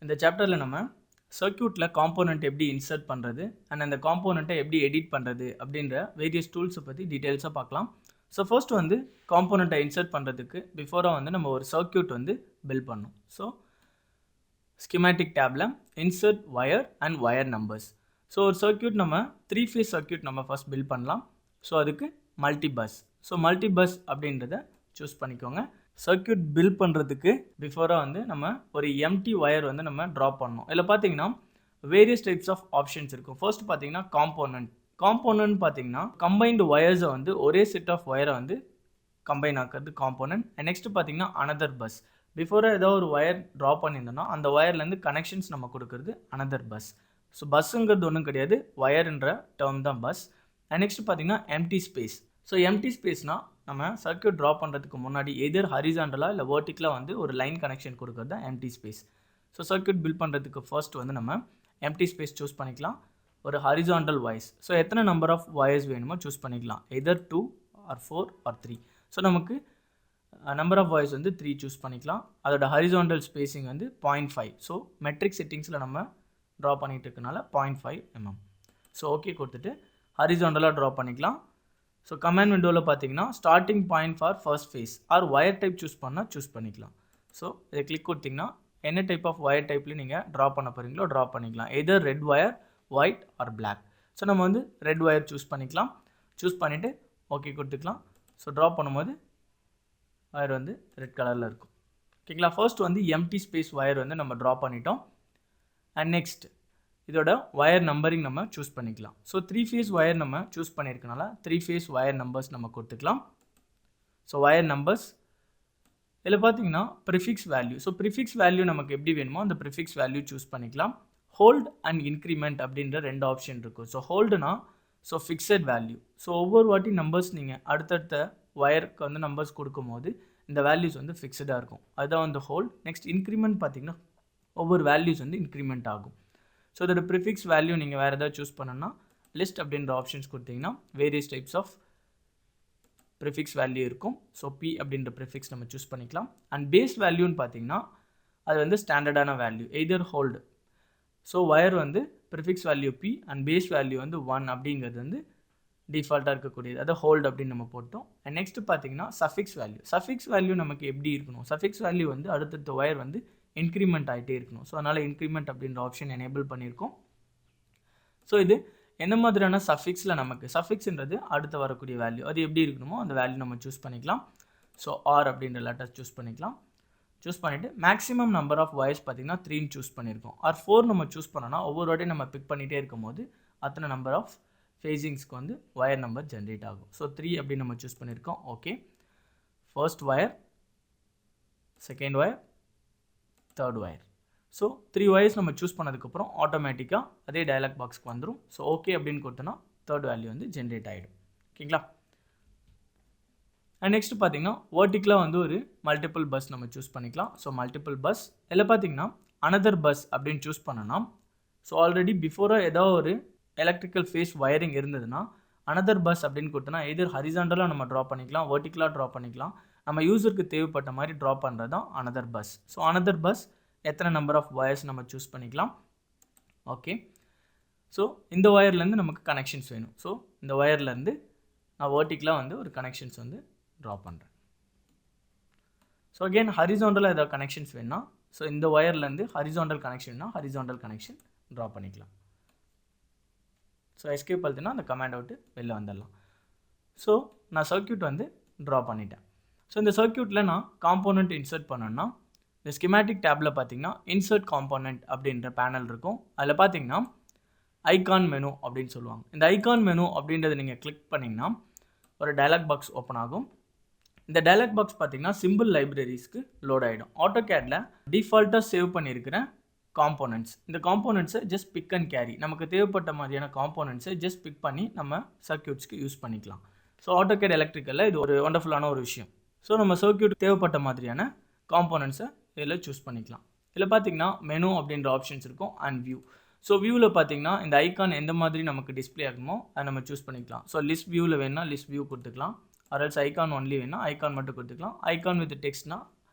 இந்த சாப்டரில் நம்ம சர்க்யூட்டில் காம்போனண்ட் எப்படி இன்சர்ட் பண்ணுறது அண்ட் அந்த காம்போனண்ட்டை எப்படி எடிட் பண்ணுறது அப்படின்ற வேரியஸ் டூல்ஸை பற்றி டீட்டெயில்ஸாக பார்க்கலாம். ஸோ ஃபர்ஸ்ட் வந்து காம்போனண்ட்டை இன்சர்ட் பண்ணுறதுக்கு பிஃபோராக வந்து நம்ம ஒரு சர்க்யூட் வந்து பில்ட் பண்ணணும். ஸோ ஸ்கிமேட்டிக் டேப்பில் insert wire and wire numbers. So ஒரு சர்க்யூட் நம்ம 3 phase சர்க்யூட் நம்ம ஃபர்ஸ்ட் பில்ட் பண்ணலாம். ஸோ அதுக்கு multi bus. So multi bus அப்படின்றத சூஸ் பண்ணிக்கோங்க. சர்க்யூட் பில்ட் பண்ணுறதுக்கு பிஃபோராக வந்து நம்ம ஒரு எம்டி ஒயர் வந்து நம்ம ட்ராப் பண்ணணும். இதில் பார்த்தீங்கன்னா வேரியஸ் டைப்ஸ் ஆஃப் ஆப்ஷன்ஸ் இருக்கும். ஃபர்ஸ்ட் பார்த்தீங்கன்னா காம்போனன்ட் பார்த்தீங்கன்னா கம்பைன்டு ஒயர்ஸை வந்து ஒரே செட் ஆஃப் ஒயரை வந்து கம்பைன் ஆக்குறது காம்போனன்ட். நெக்ஸ்ட் பார்த்தீங்கன்னா அனதர் பஸ். பிஃபோராக ஏதோ ஒரு ஒயர் ட்ராப் பண்ணியிருந்தோம்னா அந்த ஒயர்லேருந்து கனெக்ஷன்ஸ் நம்ம கொடுக்குறது அனதர் பஸ். ஸோ பஸ்ஸுங்கிறது ஒன்றும் கிடையாது, ஒயர்ன்ற டேர்ம் தான் பஸ். நெக்ஸ்ட் பார்த்தீங்கன்னா எம்டி ஸ்பேஸ். ஸோ எம்டி ஸ்பேஸ்னால் நம்ம சர்க்யூட் ட்ரா பண்ணுறதுக்கு முன்னாடி எதர் ஹரிசாண்டலாக இல்லை வேர்ட்டிக்கலாக வந்து ஒரு லைன் கனெக்ஷன் கொடுக்குறது தான் empty space. So circuit build பண்ணுறதுக்கு ஃபர்ஸ்ட் வந்து நம்ம எம்டி ஸ்பேஸ் சூஸ் பண்ணிக்கலாம். ஒரு ஹரிசாண்டல் வயர்ஸ். ஸோ எத்தனை நம்பர் ஆஃப் வயர்ஸ் வேணுமோ சூஸ் பண்ணிக்கலாம். Either 2 or 4 or 3. ஸோ நமக்கு நம்பர் ஆஃப் வயர்ஸ் வந்து 3 சூஸ் பண்ணிக்கலாம். அதோட ஹரிசாண்டல் ஸ்பேசிங் வந்து 0.5. ஸோ மெட்ரிக் செட்டிங்ஸில் நம்ம ட்ரா பண்ணிட்டு இருக்கனால 0.5 mm. ஸோ ஓகே கொடுத்துட்டு ஹரிசாண்டலாக ட்ரா பண்ணிக்கலாம். ஸோ கமாண்ட் விண்டோவில் பார்த்தீங்கன்னா starting point for first phase or wire type choose பண்ணிக்கலாம். ஸோ இதை கிளிக் கொடுத்தீங்கன்னா என்ன டைப் ஆஃப் ஒயர் டைப்லேயும் நீங்கள் ட்ரா பண்ண போகிறீங்களோ ட்ரா பண்ணிக்கலாம். Either red wire, white or black. So நம்ம வந்து ரெட் ஒயர் சூஸ் பண்ணிக்கலாம். சூஸ் பண்ணிவிட்டு ஓகே கொடுத்துக்கலாம். ஸோ ட்ரா பண்ணும்போது ஒயர் வந்து ரெட் கலரில் இருக்கும். ஓகேங்களா. ஃபர்ஸ்ட் வந்து எம்டி ஸ்பேஸ் ஒயர் வந்து நம்ம ட்ரா பண்ணிட்டோம். அண்ட் நெக்ஸ்ட் இதோட ஒயர் நம்பரிங் நம்ம சூஸ் பண்ணிக்கலாம். ஸோ 3 phase ஒயர் நம்ம சூஸ் பண்ணியிருக்கனால 3 phase ஒயர் நம்பர்ஸ் நம்ம கொடுத்துக்கலாம். ஸோ ஒயர் நம்பர்ஸ் இதில் பார்த்தீங்கன்னா prefix value. So prefix value நமக்கு எப்படி வேணுமோ அந்த ப்ரிஃபிக்ஸ் வேல்யூ சூஸ் பண்ணிக்கலாம். ஹோல்ட் அண்ட் இன்க்ரிமெண்ட் அப்படின்ற 2 ஆப்ஷன் இருக்கும். ஸோ ஹோல்டுனா ஸோ ஃபிக்ஸட் வேல்யூ. ஸோ ஒவ்வொரு வாட்டி நம்பர்ஸ் நீங்கள் அடுத்தடுத்த ஒயருக்கு வந்து நம்பர்ஸ் கொடுக்கும்போது இந்த வேல்யூஸ் வந்து ஃபிக்ஸடாக இருக்கும். அதுதான் வந்து ஹோல்ட். நெக்ஸ்ட் இன்க்ரிமெண்ட் பார்த்தீங்கன்னா ஒவ்வொரு வேல்யூஸ் வந்து இன்க்ரிமெண்ட் ஆகும். ஸோ இதோட ப்ரிஃபிக்ஸ் வேல்யூ நீங்கள் வேறு ஏதாவது சூஸ் பண்ணணும்னா லிஸ்ட் அப்படின்ற ஆப்ஷன்ஸ் கொடுத்தீங்கன்னா various types of prefix value இருக்கும். ஸோ பி அப்படின்ற ப்ரிஃபிக்ஸ் நம்ம சூஸ் பண்ணிக்கலாம். அண்ட் பேஸ் வேல்யூன்னு பார்த்தீங்கன்னா அது வந்து ஸ்டாண்டர்டான value either hold. So wire வந்து prefix value P and base value வந்து 1 அப்படிங்கிறது வந்து டிஃபால்ட்டாக இருக்கக்கூடியது. அதை ஹோல்டு அப்படின்னு நம்ம போட்டோம். அண்ட் நெக்ஸ்ட் பார்த்தீங்கன்னா சஃபிக்ஸ் வேல்யூ. சஃபிக்ஸ் வேல்யூ நமக்கு எப்படி இருக்கணும்? சஃபிக்ஸ் வேல்யூ வந்து அடுத்தடுத்த ஒயர் வந்து இன்க்ரிமெண்ட் ஆகிட்டே இருக்கணும். ஸோ அதனால் இன்க்ரிமெண்ட் அப்படின்ற ஆப்ஷன் எனேபிள் பண்ணியிருக்கோம். ஸோ இது என்ன மாதிரியான சஃபிக்ஸில் நமக்கு சஃபிக்ஸ்ன்றது அடுத்து வரக்கூடிய வேல்யூ அது எப்படி இருக்கணுமோ அந்த வேல்யூ நம்ம சூஸ் பண்ணிக்கலாம். ஸோ ஆர் அப்படின்ற லெட்டர் சூஸ் பண்ணிக்கலாம். சூஸ் பண்ணிவிட்டு மேக்ஸிமம் நம்பர் ஆஃப் வயர்ஸ் பார்த்திங்கன்னா 3 சூஸ் பண்ணியிருக்கோம். ஆர் 4 நம்ம சூஸ் பண்ணோன்னா ஒவ்வொரு வாட்டியும் நம்ம பிக் பண்ணிகிட்டே இருக்கும் போது அத்தனை நம்பர் ஆஃப் ஃபேஸிங்ஸ்க்கு வந்து ஒயர் நம்பர் ஜென்ரேட் ஆகும். ஸோ 3 அப்படின்னு நம்ம சூஸ் பண்ணியிருக்கோம். Okay. First wire, second wire, third wire. So 3 wires நம்ம சூஸ் பண்ணதுக்கப்புறம் ஆட்டோமேட்டிக்காக அதே டயலாக் பாக்ஸ்க்கு வந்துடும். ஸோ ஓகே அப்படின்னு கொடுத்தோன்னா தேர்ட் வேல்யூ வந்து ஜென்ரேட் ஆகிடும். ஓகேங்களா. அண்ட் நெக்ஸ்ட் பார்த்தீங்கன்னா வேர்ட்டிக்கலாக வந்து ஒரு மல்டிபிள் பஸ் நம்ம சூஸ் பண்ணிக்கலாம். ஸோ மல்டிபிள் பஸ் இதில் பார்த்தீங்கன்னா அனதர் பஸ் அப்படின்னு சூஸ் பண்ணோன்னா ஸோ ஆல்ரெடி பிஃபோராக ஏதோ ஒரு எலக்ட்ரிக்கல் ஃபேஸ் ஒயரிங் இருந்ததுன்னா அனதர் பஸ் அப்படின்னு கொடுத்தோன்னா எதர் ஹரிசாண்டலாக நம்ம ட்ரா பண்ணிக்கலாம், வேர்ட்டிக்கலாக ட்ரா பண்ணிக்கலாம். நம்ம யூசருக்கு தேவைப்பட்ட மாதிரி ட்ரா பண்ணுறது தான் another bus. So another bus எத்தனை நம்பர் ஆஃப் ஒயர்ஸ் நம்ம சூஸ் பண்ணிக்கலாம். ஓகே. ஸோ இந்த ஒயர்லேருந்து நமக்கு கனெக்ஷன்ஸ் வேணும். ஸோ இந்த ஒயர்லேருந்து நான் வேர்ட்டிக்கலாக வந்து ஒரு கனெக்ஷன்ஸ் வந்து ட்ரா பண்ணுறேன். ஸோ அகெயின் ஹரிசாண்டலாக ஏதாவது கனெக்ஷன்ஸ் வேணும்னா ஸோ இந்த ஒயர்லேருந்து ஹரிசாண்டல் கனெக்ஷன்னா ஹரிசாண்டல் கனெக்ஷன் ட்ரா பண்ணிக்கலாம். ஸோ எஸ்கேப் அழுத்தினா அந்த கமாண்ட் அவுட்டு வெளில வந்துடலாம். ஸோ நான் சர்க்யூட் வந்து ட்ரா பண்ணிட்டேன். ஸோ இந்த சர்க்யூட்டில் நான் காம்போனண்ட் இன்சர்ட் பண்ணணும்னா இந்த ஸ்கிமேட்டிக் டேப்பில் பார்த்தீங்கன்னா இன்சர்ட் காம்போனண்ட் அப்படின்ற பேனல் இருக்கும். அதில் பார்த்தீங்கன்னா ஐகான் மெனு அப்படின்னு சொல்லுவாங்க. இந்த ஐகான் மெனு அப்படின்றத நீங்கள் கிளிக் பண்ணிங்கன்னா ஒரு டயலாக் பாக்ஸ் ஓப்பன் ஆகும். இந்த டயலாக் பாக்ஸ் பார்த்தீங்கன்னா சிம்பிள் லைப்ரரிஸ்க்கு லோட் ஆகிடும். ஆட்டோகேடில் டிஃபால்ட்டாக சேவ் பண்ணியிருக்கிற காம்போனன்ட்ஸ். இந்த காம்போனன்ட்ஸை ஜஸ்ட் பிக் அண்ட் கேரி. நமக்கு தேவைப்பட்ட மாதிரியான காம்போனன்ட்ஸை ஜஸ்ட் பிக் பண்ணி நம்ம சர்க்யூட்ஸ்க்கு யூஸ் பண்ணிக்கலாம். ஸோ ஆட்டோகேட் எலக்ட்ரிக்கலில் இது ஒரு ஒண்டர்ஃபுல்லான ஒரு விஷயம். ஸோ நம்ம சர்க்யூட் தேவைப்பட்ட மாதிரியான காம்போனன்ட்ஸை இதில் சூஸ் பண்ணிக்கலாம். இதில் பார்த்தீங்கன்னா மெனு அப்படின்ற ஆப்ஷன்ஸ் இருக்கும் அண்ட் வியூ. ஸோ வியூவில் பார்த்தீங்கன்னா இந்த ஐக்கான் எந்த மாதிரி நமக்கு டிஸ்பிளே ஆகுமோ அதை நம்ம சூஸ் பண்ணிக்கலாம். ஸோ லிஸ்ட் வியூவில் வேணுன்னா லிஸ்ட் வியூ கொடுத்துக்கலாம். அரல்ஸ் ஐக்கான் ஒன்லி வேணுன்னா ஐக்கான் மட்டும் கொடுத்துக்கலாம். ஐக்கான் வித் டெக்ஸ்ட்னா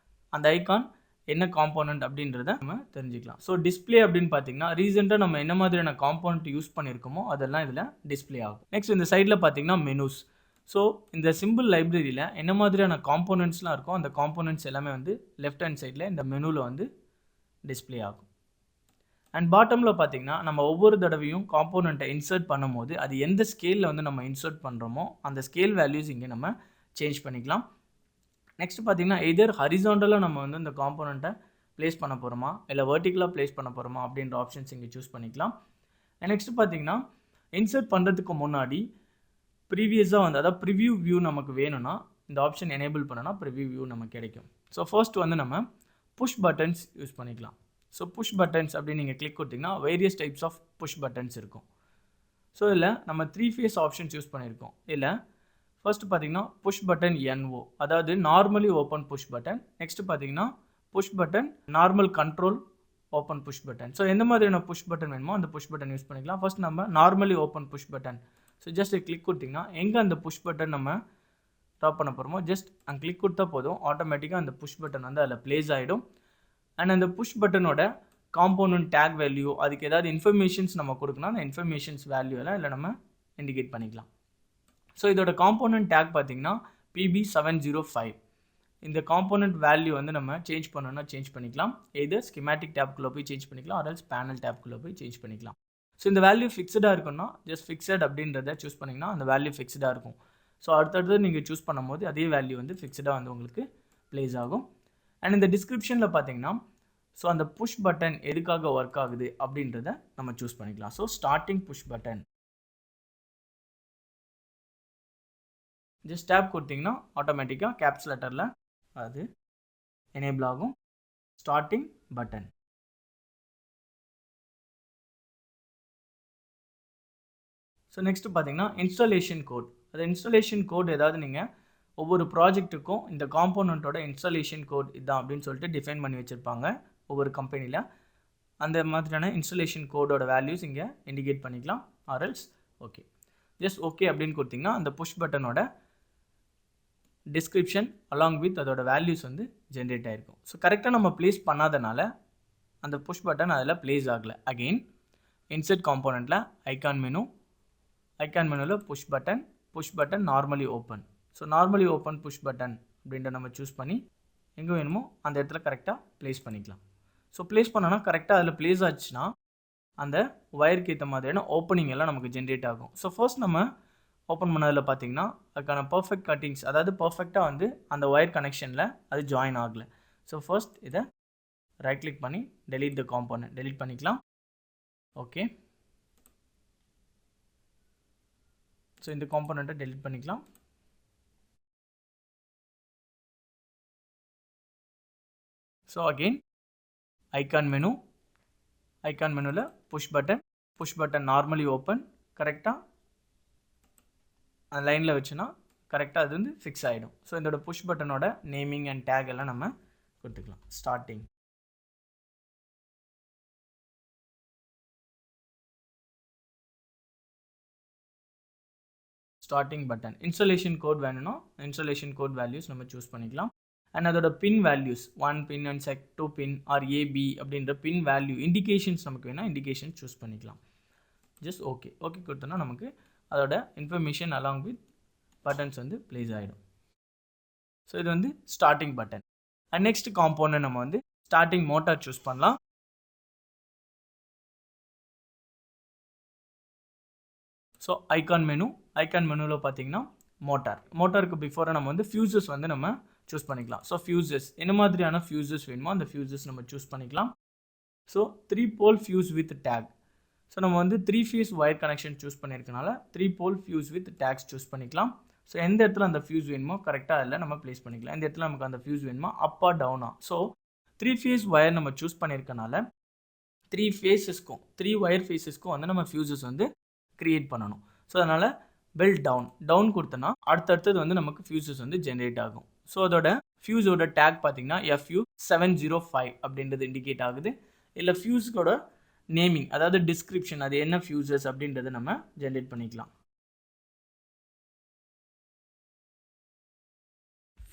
அந்த ஐக்கான் என்ன காம்போனன்ட் அப்படின்றத நம்ம தெரிஞ்சுக்கலாம். ஸோ டிஸ்பிளே அப்படின்னு பார்த்தீங்கன்னா ரீசெண்டாக நம்ம என்ன மாதிரியான காம்போனன்ட் யூஸ் பண்ணியிருக்கோமோ அதெல்லாம் இதில் டிஸ்பிளே ஆகும். நெக்ஸ்ட் இந்த சைடில் பார்த்தீங்கன்னா மெனூஸ். ஸோ இந்த சிம்பிள் லைப்ரரியில் என்ன மாதிரியான காம்போனன்ட்ஸ்லாம் இருக்கோ அந்த காம்போனன்ட்ஸ் எல்லாமே வந்து லெஃப்ட் ஹேண்ட் சைடில் இந்த மெனுவில் வந்து டிஸ்பிளே ஆகும். அண்ட் பாட்டமில் பார்த்தீங்கன்னா நம்ம ஒவ்வொரு தடவையும் காம்போனண்ட்டை இன்சர்ட் பண்ணும்போது அது எந்த ஸ்கேலில் வந்து நம்ம இன்சர்ட் பண்ணுறோமோ அந்த ஸ்கேல் வேல்யூஸ் இங்கே நம்ம சேஞ்ச் பண்ணிக்கலாம். நெக்ஸ்ட் பார்த்தீங்கன்னா எதர் ஹரிசாண்டலாக நம்ம வந்து இந்த காம்போனண்ட்டை ப்ளேஸ் பண்ண போகிறோமா இல்லை வெர்டிக்கலாக ப்ளேஸ் பண்ண போகிறோமா அப்படின்ற ஆப்ஷன்ஸ் இங்கே சூஸ் பண்ணிக்கலாம். நெக்ஸ்ட் பார்த்தீங்கன்னா இன்சர்ட் பண்ணுறதுக்கு முன்னாடி ப்ரீவியஸாக வந்து அதாவது ப்ரிவ்யூ வியூ நமக்கு வேணும்னா இந்த ஆப்ஷன் எனேபிள் பண்ணனா ப்ரிவ்யூ வியூ நமக்கு கிடைக்கும். ஸோ ஃபர்ஸ்ட் வந்து நம்ம புஷ் பட்டன்ஸ் யூஸ் பண்ணிக்கலாம். ஸோ புஷ் பட்டன்ஸ் அப்படின்னு நீங்கள் கிளிக் கொடுத்தீங்கன்னா various types of push buttons இருக்கும். ஸோ இதில் நம்ம 3 ஃபேஸ் ஆப்ஷன்ஸ் யூஸ் பண்ணியிருக்கோம். இல்லை ஃபர்ஸ்ட் பார்த்தீங்கன்னா புஷ் பட்டன் NO அதாவது normally open push button. Next பார்த்தீங்கன்னா push button normal control open push button. So எந்த மாதிரியான புஷ் பட்டன் வேணுமோ அந்த புஷ் பட்டன் யூஸ் பண்ணிக்கலாம். ஃபர்ஸ்ட் நம்ம normally open push button. So just click கொடுத்தீங்கன்னா எங்கே அந்த புஷ் பட்டன் நம்ம ட்ராப் பண்ண போகிறோமோ ஜஸ்ட் அங்கே கிளிக் கொடுத்தா போதும், ஆட்டோமேட்டிக்காக அந்த புஷ் பட்டன் வந்து அதில் ப்ளேஸ் ஆகிடும். அண்ட் அந்த புஷ் பட்டனோட காம்போனன்ட் டேக் வேல்யூ அதுக்கு ஏதாவது இன்ஃபர்மேஷன்ஸ் நம்ம கொடுக்கணும், அந்த இன்ஃபர்மேஷன்ஸ் வேல்யூலாம் இல்லை நம்ம இண்டிகேட் பண்ணிக்கலாம். ஸோ இதோட காம்போனன்ட் டேக் பார்த்தீங்கன்னா PB705. இந்த காம்போனன்ட் வேல்யூ வந்து நம்ம சேஞ்ச் பண்ணணும்னா சேஞ்ச் பண்ணிக்கலாம். எது ஸ்கிமேட்டிக் டேப்குள்ளே போய் சேஞ்ச் பண்ணிக்கலாம், அதல்ஸ் பேனல் டேப்குள்ளே போய் சேஞ்ச் பண்ணிக்கலாம். ஸோ இந்த வேல்யூ ஃபிக்ஸ்டாக இருக்குன்னா ஜஸ்ட் ஃபிக்ஸட் அப்படின்றத சூஸ் பண்ணிங்கன்னா அந்த வேல்யூ ஃபிக்ஸ்டாக இருக்கும். ஸோ அடுத்தடுத்து நீங்கள் சூஸ் பண்ணும்போது அதே வேல்யூ வந்து ஃபிக்ஸ்டாக வந்து உங்களுக்கு ப்ளேஸ் ஆகும். அண்ட் இந்த டிஸ்கிரிப்ஷனில் பார்த்தீங்கன்னா ஸோ அந்த புஷ் பட்டன் எதுக்காக ஒர்க் ஆகுது அப்படின்றத நம்ம சூஸ் பண்ணிக்கலாம். So starting push button just tap கொடுத்தீங்கன்னா ஆட்டோமேட்டிக்காக கேப்ஸ் லெட்டரில் அது எனேபிள் ஆகும். Starting button. ஸோ நெக்ஸ்ட் பார்த்தீங்கன்னா இன்ஸ்டாலேஷன் கோட். அது இன்ஸ்டாலேஷன் கோட் ஏதாவது நீங்கள் ஒவ்வொரு ப்ராஜெக்ட்டுக்கும் இந்த காம்போனண்ட்டோட இன்ஸ்டாலேஷன் கோட் இதுதான் அப்படின்னு சொல்லிட்டு டிஃபைன் பண்ணி வச்சுருப்பாங்க ஒவ்வொரு கம்பெனியில். அந்த மாதிரியான இன்ஸ்டாலேஷன் கோடோட வேல்யூஸ் இங்கே இண்டிகேட் பண்ணிக்கலாம். ஆர்எல்ஸ் ஓகே, ஜஸ்ட் ஓகே அப்படின்னு கொடுத்தீங்கன்னா அந்த புஷ் பட்டனோட டிஸ்கிரிப்ஷன் அலாங் வித் அதோட வேல்யூஸ் வந்து ஜென்ரேட் ஆகிருக்கும். ஸோ கரெக்டாக நம்ம ப்ளேஸ் பண்ணாதனால அந்த புஷ் பட்டன் அதில் ப்ளேஸ் ஆகலை. அகெயின் இன்சர்ட் காம்போனண்ட்டில் ஐகான் மெனுவில் push button normally open. So normally open push button அப்படின்ற நம்ம சூஸ் பண்ணி எங்கே வேணுமோ அந்த இடத்துல கரெக்டாக ப்ளேஸ் பண்ணிக்கலாம். ஸோ ப்ளேஸ் பண்ணோன்னா கரெக்டாக அதில் ப்ளேஸ் ஆச்சுன்னா அந்த ஒயருக்கு ஏற்ற மாதிரியான ஓப்பனிங் எல்லாம் நமக்கு ஜென்ரேட் ஆகும். ஸோ ஃபர்ஸ்ட் நம்ம ஓப்பன் பண்ணதில் பார்த்தீங்கன்னா அதுக்கான பர்ஃபெக்ட் கட்டிங்ஸ் அதாவது பர்ஃபெக்டாக வந்து அந்த ஒயர் கனெக்ஷனில் அது ஜாயின் ஆகலை. ஸோ ஃபர்ஸ்ட் இதை ரைட் கிளிக் பண்ணி டெலீட் த காம்போனன்ட் டெலீட் பண்ணிக்கலாம். ஓகே, ஸோ இந்த காம்போனண்ட்டை டெலீட் பண்ணிக்கலாம். ஸோ அகெயின் ஐகான் மெனுவில் புஷ் பட்டன் நார்மலி ஓப்பன் கரெக்டாக அந்த லைனில் வச்சுன்னா கரெக்டாக அது வந்து ஃபிக்ஸ் ஆகிடும். ஸோ இதோட புஷ் பட்டனோட நேமிங் அண்ட் டேக் எல்லாம் நம்ம கொடுத்துக்கலாம். ஸ்டார்டிங் பட்டன் இன்ஸ்டாலேஷன் கோட் வேணும்னா இன்ஸ்டாலேஷன் கோட் வேல்யூஸ் நம்ம சூஸ் பண்ணிக்கலாம். அண்ட் அதோட pin values 1 pin and 2 pin or AB அப்படின்ற பின் வேல்யூ இண்டிகேஷன்ஸ் நமக்கு வேணால் இண்டிகேஷன் சூஸ் பண்ணிக்கலாம். ஜஸ்ட் ஓகே கொடுத்தோன்னா நமக்கு அதோட இன்ஃபர்மேஷன் அலாங் வித் பட்டன்ஸ் வந்து ப்ளேஸ் ஆகிடும். ஸோ இது வந்து starting button. And next component நம்ம வந்து ஸ்டார்டிங் மோட்டார் சூஸ் பண்ணலாம். ஸோ ஐகான் மெனுவில் பார்த்தீங்கன்னா மோட்டாருக்கு பிஃபோராக நம்ம வந்து ஃபியூசஸ் வந்து நம்ம சூஸ் பண்ணிக்கலாம். ஸோ ஃபியூசஸ் என்ன மாதிரியான ஃபியூசஸ் வேணுமோ அந்த ஃபியூசஸ் நம்ம சூஸ் பண்ணிக்கலாம். So 3 pole fuse with tag. So நம்ம வந்து 3 ஃபேஸ் ஒயர் கனெக்ஷன் சூஸ் பண்ணியிருக்கனால 3 pole fuse with tags choose பண்ணிக்கலாம். ஸோ எந்த இடத்துல அந்த ஃபியூஸ் வேணுமோ கரெக்டாக அதில் நம்ம ப்ளேஸ் பண்ணிக்கலாம். எந்த இடத்துல நமக்கு அந்த ஃபியூஸ் வேணுமோ அப்பா டவுனா. ஸோ 3 ஃபேஸ் ஒயர் நம்ம சூஸ் பண்ணியிருக்கனால 3 ஒயர் ஃபேஸஸ்க்கும் வந்து நம்ம ஃபியூசஸ் வந்து க்ரியேட் பண்ணணும். ஸோ அதனால் பெல் டவுன் கொடுத்தோன்னா அடுத்தடுத்தது வந்து நமக்கு ஃபியூசஸ் வந்து ஜென்ரேட் ஆகும். ஸோ அதோட ஃபியூஸோட டேக் பார்த்தீங்கன்னா FU705 அப்படின்றது இண்டிகேட் ஆகுது. இல்லை ஃபியூஸோட நேமிங் அதாவது டிஸ்கிரிப்ஷன் அது என்ன ஃபியூசஸ் அப்படின்றத நம்ம ஜென்ரேட் பண்ணிக்கலாம்.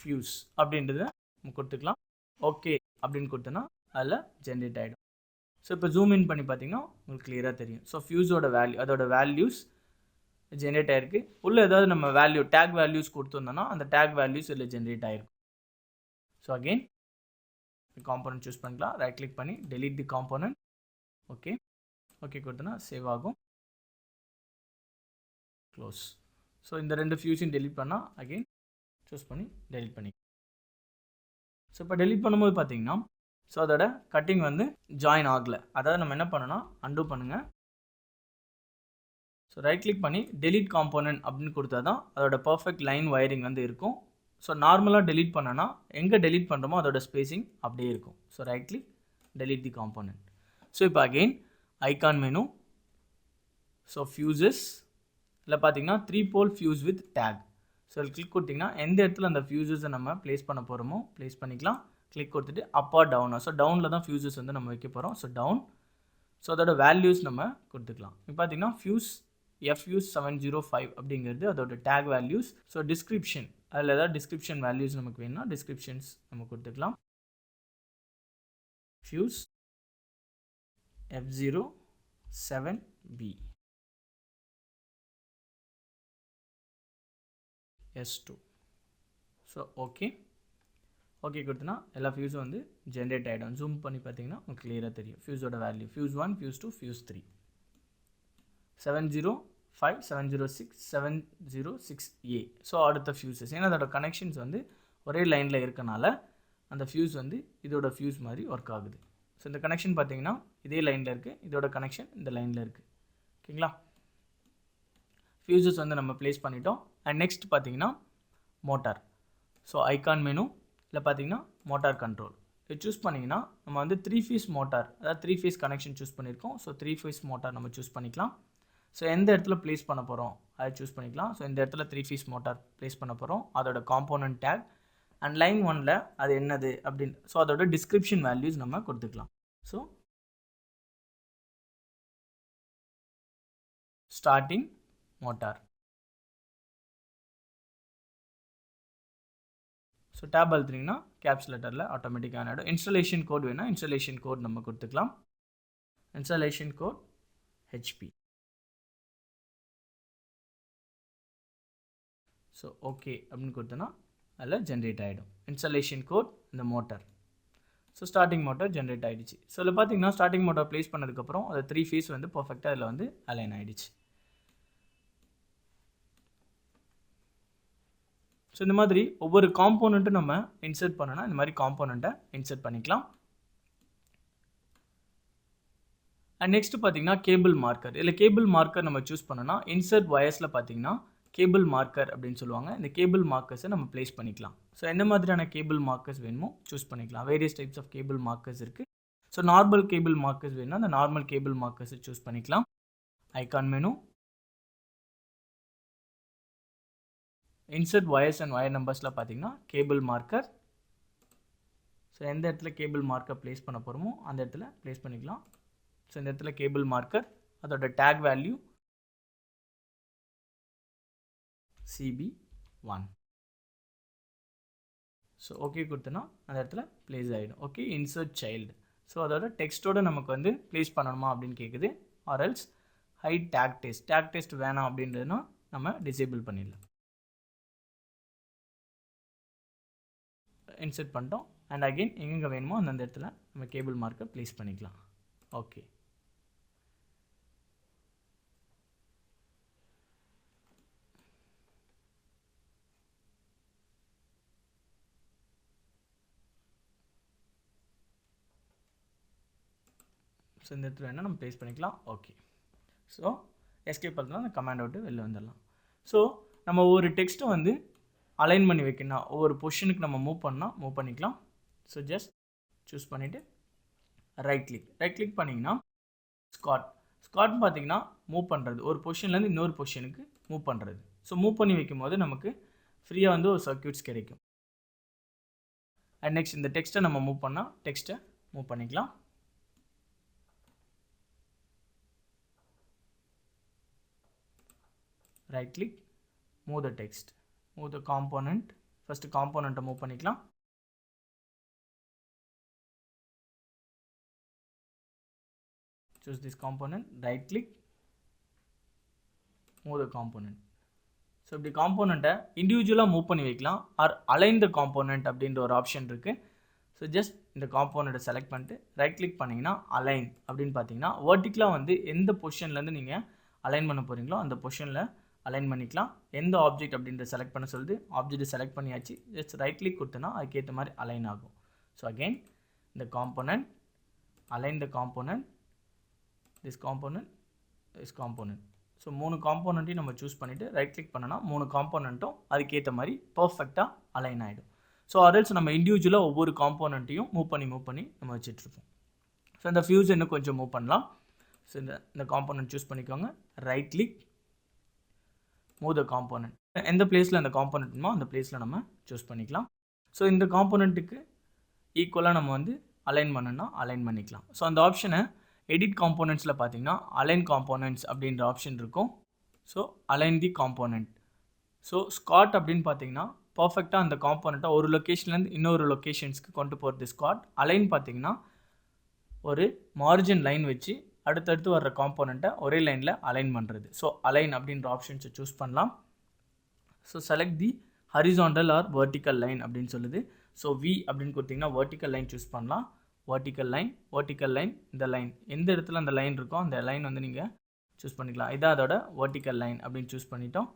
ஃபியூஸ் அப்படின்றத நம்ம கொடுத்துக்கலாம். ஓகே அப்படின்னு கொடுத்தோன்னா அதில் ஜென்ரேட் ஆகிடும். ஸோ இப்போ ஜூம் இன் பண்ணி பார்த்தீங்கன்னா உங்களுக்கு கிளியராக தெரியும். ஸோ ஃபியூஸோட வேல்யூ, அதோட வேல்யூஸ் ஜென்ரேட் ஆகிருக்கு. உள்ளே ஏதாவது நம்ம வேல்யூ டேக் வேல்யூஸ் கொடுத்துருந்தோன்னா அந்த டேக் வேல்யூஸ் இதில் ஜென்ரேட் ஆகிருக்கும். ஸோ அகெயின் காம்போனன்ட் சூஸ் பண்ணிக்கலாம், ரைட் கிளிக் பண்ணி டெலீட் தி காம்போனன்ட். ஓகே ஓகே கொடுத்தோன்னா சேவ் ஆகும், க்ளோஸ். ஸோ இந்த 2 ஃபியூஸையும் டெலீட் பண்ணால் அகெயின் சூஸ் பண்ணி டெலீட் பண்ணி. ஸோ இப்போ டெலீட் பண்ணும்போது பார்த்தீங்கன்னா ஸோ அதோட கட்டிங் வந்து ஜாயின் ஆகலை. அதாவது நம்ம என்ன பண்ணோன்னா அன்டூ பண்ணுங்கள். ஸோ ரைட் கிளிக் பண்ணி டெலீட் காம்போனன்ட் அப்படின்னு கொடுத்தா தான் அதோட பர்ஃபெக்ட் லைன் வயரிங் வந்து இருக்கும். ஸோ நார்மலாக டெலீட் பண்ணனா எங்கே டெலீட் பண்ணுறோமோ அதோட ஸ்பேசிங் அப்படியே இருக்கும். ஸோ ரைட் கிளிக் டெலீட் தி காம்போனன்ட். ஸோ இப்போ again icon menu, so fuses இல்லை பார்த்தீங்கன்னா 3 pole fuse with tag. So click கொடுத்திங்கன்னா எந்த இடத்துல அந்த ஃபியூசஸை நம்ம ப்ளேஸ் பண்ண போகிறோமோ ப்ளேஸ் பண்ணிக்கலாம். கிளிக் கொடுத்துட்டு அப்பா டவுனா, ஸோ டவுனில் தான் ஃபியூசஸ் வந்து நம்ம வைக்க போகிறோம். So down. ஸோ அதோட வேல்யூஸ் நம்ம கொடுத்துக்கலாம். இப்போ பார்த்தீங்கன்னா ஃபியூஸ் FUSE 705 அப்படிங்கிறது அதோட டேக் வேல்யூஸ். ஸோ டிஸ்கிரிப்ஷன், அதில் ஏதாவது டிஸ்கிரிப்ஷன் வேல்யூஸ் நமக்கு வேணும்னா டிஸ்கிரிப்ஷன்ஸ் நம்ம கொடுத்துக்கலாம். Fuse F07B S2. So okay okay கொடுத்தனா எல்லா ஃபியூஸும் வந்து ஜென்ரேட் ஆகிடும். ஜூம் பண்ணி பார்த்தீங்கன்னா உங்களுக்கு கிளியராக தெரியும் ஃபியூஸோட value. Fuse 1, fuse 2, fuse 3, 705, 706, 706A. So அடுத்த ஃபியூஸஸ், ஏன்னா அதோட கனெக்ஷன்ஸ் வந்து ஒரே லைனில் இருக்கனால அந்த ஃபியூஸ் வந்து இதோட ஃபியூஸ் மாதிரி ஒர்க் ஆகுது. ஸோ இந்த கனெக்ஷன் பார்த்தீங்கன்னா இதே லைனில் இருக்குது, இதோட கனெக்ஷன் இந்த லைனில் இருக்குது. ஓகேங்களா, ஃபியூஸஸ் வந்து நம்ம ப்ளேஸ் பண்ணிட்டோம். அண்ட் நெக்ஸ்ட் பார்த்தீங்கன்னா மோட்டார். ஸோ ஐகான் மெனு இல்லை பார்த்தீங்கன்னா மோட்டார் கண்ட்ரோல் இது சூஸ் பண்ணிங்கன்னா நம்ம வந்து 3 phase மோட்டார், அதாவது 3 phase கனெக்ஷன் சூஸ் பண்ணியிருக்கோம். ஸோ 3 phase மோட்டார் நம்ம சூஸ் பண்ணிக்கலாம். ஸோ எந்த இடத்துல ப்ளேஸ் பண்ண போகிறோம் அதை சூஸ் பண்ணிக்கலாம். ஸோ இந்த இடத்துல 3 phase மோட்டார் ப்ளேஸ் பண்ண போகிறோம். அதோட காம்போனன்ட் டேக் அண்ட் லைன் 1ல் அது என்னது அப்படின்னு, ஸோ அதோட டிஸ்கிரிப்ஷன் வேல்யூஸ் நம்ம கொடுத்துக்கலாம். So starting motor. So tab அழுத்தினீங்கன்னா கேப்ஸ் லெட்டரில் ஆட்டோமேட்டிக்காக ஆகிடும். இன்ஸ்டாலேஷன் கோட் வேணால் இன்ஸ்டாலேஷன் கோட் நம்ம கொடுத்துக்கலாம். Installation code HP. So okay அப்படின்னு கொடுத்தோன்னா அதில் ஜென்ரேட் ஆகிடும் இன்ஸ்டாலேஷன் கோட் இந்த motor. So starting motor generate ஆகிடுச்சு. ஸோ இதில் பார்த்தீங்கன்னா ஸ்டார்டிங் மோட்டார் ப்ளேஸ் பண்ணதுக்கப்புறம் அது 3 phase வந்து பர்ஃபெக்டாக அதில் வந்து அலைன் ஆகிடுச்சு. ஸோ இந்த மாதிரி ஒவ்வொரு காம்போனண்ட்டும் நம்ம இன்சர்ட் பண்ணோன்னா இந்த மாதிரி காம்போனண்ட்டை இன்சர்ட் பண்ணிக்கலாம். அண்ட் நெக்ஸ்ட் பார்த்தீங்கன்னா கேபிள் மார்க்கர். இதில் கேபிள் மார்க்கர் நம்ம சூஸ் பண்ணோன்னா இன்சர்ட் வயர்ஸில் பார்த்தீங்கன்னா கேபிள் மார்க்கர் அப்படின்னு சொல்லுவாங்க. இந்த கேபிள் மார்க்கர்ஸை நம்ம ப்ளேஸ் பண்ணிக்கலாம். ஸோ எந்த மாதிரியான கேபிள் மார்க்கர்ஸ் வேணுமோ சூஸ் பண்ணிக்கலாம். Various types of cable markers இருக்குது. ஸோ நார்மல் கேபிள் மார்க்கர்ஸ் வேணும்னா அந்த நார்மல் கேபிள் மார்க்கர்ஸை சூஸ் பண்ணிக்கலாம். Icon menu, insert wires and wire நம்பர்ஸில் பார்த்தீங்கன்னா கேபிள் மார்க்கர். ஸோ எந்த இடத்துல கேபிள் மார்க்கர் ப்ளேஸ் பண்ண போகிறோமோ அந்த இடத்துல ப்ளேஸ் பண்ணிக்கலாம். ஸோ இந்த இடத்துல கேபிள் மார்க்கர், அதோட take value CB1. So okay கொடுத்தோன்னா அந்த இடத்துல ப்ளேஸ் ஆகிடும். Okay, insert child. ஸோ அதோட டெக்ஸ்ட்டோட நமக்கு வந்து ப்ளேஸ் பண்ணணுமா அப்படின்னு கேட்குது. Or else hide tag test, tag test வேணாம் அப்படின்றதுனா நம்ம டிசேபிள் பண்ணிடலாம். இன்சர்ட் பண்ணிட்டோம். அண்ட் அகெயின் எங்கெங்கே வேணுமோ அந்தந்த இடத்துல நம்ம கேபிள் மார்க்கர் ப்ளேஸ் பண்ணிக்கலாம். ஓகே, ஸோ இந்த இடத்துல வேணால் நம்ம ப்ளேஸ் பண்ணிக்கலாம். ஓகே, ஸோ எஸ்கேப் பண்ணலாம், அந்த கமாண்ட் விட்டு வெளில வந்துடலாம். ஸோ நம்ம ஒரு டெக்ஸ்ட்டை வந்து அலைன் பண்ணி வைக்கணும், ஒவ்வொரு பொசிஷனுக்கு நம்ம மூவ் பண்ணிக்கலாம். ஸோ ஜஸ்ட் சூஸ் பண்ணிவிட்டு ரைட் கிளிக் பண்ணிங்கன்னா ஸ்காட் பார்த்தீங்கன்னா மூவ் பண்ணுறது, ஒரு பொசிஷன்லேருந்து இன்னொரு பொசிஷனுக்கு மூவ் பண்ணுறது. ஸோ மூவ் பண்ணி வைக்கும் போது நமக்கு ஃப்ரீயாக வந்து ஒரு சர்க்யூட்ஸ் கிடைக்கும். அண்ட் நெக்ஸ்ட் இந்த டெக்ஸ்ட்டை நம்ம மூவ் பண்ணால் டெக்ஸ்ட்டை மூவ் பண்ணிக்கலாம். Right click, move the text, move the component. First காம்போனண்ட்டை மூவ் பண்ணிக்கலாம். choose this component, right click, move the component. So இப்படி காம்போனண்ட்டை இண்டிவிஜுவலாக மூவ் பண்ணி வைக்கலாம் ஆர் அலைன் த காம்போனண்ட் அப்படின்ற ஒரு ஆப்ஷன் இருக்குது. ஸோ ஜஸ்ட் இந்த காம்போனண்ட்டை செலக்ட் பண்ணிட்டு ரைட் கிளிக் பண்ணிங்கன்னா அலைன் அப்படின்னு பார்த்தீங்கன்னா வெர்டிக்கலாக வந்து எந்த பொசிஷன்லேருந்து நீங்கள் அலைன் பண்ண போகிறீங்களோ அந்த பொசிஷனில் அலைன் பண்ணிக்கலாம். எந்த ஆப்ஜெக்ட் அப்படின்ற செலக்ட் பண்ண சொல்லுது, ஆப்ஜெக்ட் செலக்ட் பண்ணியாச்சு, ஜஸ்ட் ரைட் கிளிக் கொடுத்தோன்னா அதுக்கேற்ற மாதிரி அலைன் ஆகும். ஸோ அகெயின் இந்த component, align the component, this component. So 3 காம்போனண்ட்டையும் நம்ம சூஸ் பண்ணிவிட்டு ரைட் கிளிக் பண்ணோன்னா 3 காம்போனண்ட்டும் அதுக்கேற்ற மாதிரி பர்ஃபெக்டாக அலைன் ஆகிடும். ஸோ அதல்ஸ் நம்ம இண்டிவிஜுவலாக ஒவ்வொரு காம்போனண்ட்டையும் மூவ் பண்ணி நம்ம வச்சுட்ருப்போம். ஸோ இந்த ஃபியூஸ் இன்னும் கொஞ்சம் மூவ் பண்ணலாம். ஸோ இந்த காம்போனண்ட் சூஸ் பண்ணிக்கோங்க, ரைட் கிளிக், மூவ் த காம்போனண்ட். எந்த பிளேஸில் அந்த காம்போனண்ட்மோ அந்த பிளேஸில் நம்ம சூஸ் பண்ணிக்கலாம். ஸோ இந்த காம்போனண்ட்டுக்கு ஈக்குவலாக நம்ம வந்து அலைன் பண்ணணும்னா அலைன் பண்ணிக்கலாம். ஸோ அந்த ஆப்ஷனை எடிட் காம்போனண்ட்ஸில் பார்த்தீங்கன்னா அலைன் காம்போனண்ட்ஸ் அப்படின்ற ஆப்ஷன் இருக்கும். ஸோ அலைன் தி காம்போனண்ட். ஸோ ஸ்காட் அப்படின்னு பார்த்தீங்கன்னா பர்ஃபெக்டாக அந்த காம்போனண்ட்டை ஒரு லொக்கேஷன்லேருந்து இன்னொரு லொக்கேஷன்ஸ்க்கு கொண்டு போகிறது ஸ்காட். அலைன் பார்த்தீங்கன்னா ஒரு மார்ஜின் லைன் வச்சு அடுத்தடுத்து வர்ற காம்போனண்ட்டை ஒரே லைனில் அலைன் பண்ணுறது. ஸோ அலைன் அப்படின்ற ஆப்ஷன்ஸை சூஸ் பண்ணலாம். ஸோ செலக்ட் தி ஹரிசாண்டல் ஆர் வெர்டிக்கல் லைன் அப்படின்னு சொல்லுது. ஸோ வி அப்படின்னு கொடுத்தீங்கன்னா வெர்டிக்கல் லைன் சூஸ் பண்ணலாம். வெர்டிக்கல் லைன், இந்த லைன் எந்த இடத்துல அந்த லைன் இருக்கோ அந்த லைன் வந்து நீங்கள் சூஸ் பண்ணிக்கலாம். இதான் அதோட வெர்டிக்கல் லைன் அப்படின்னு சூஸ் பண்ணிட்டோம்.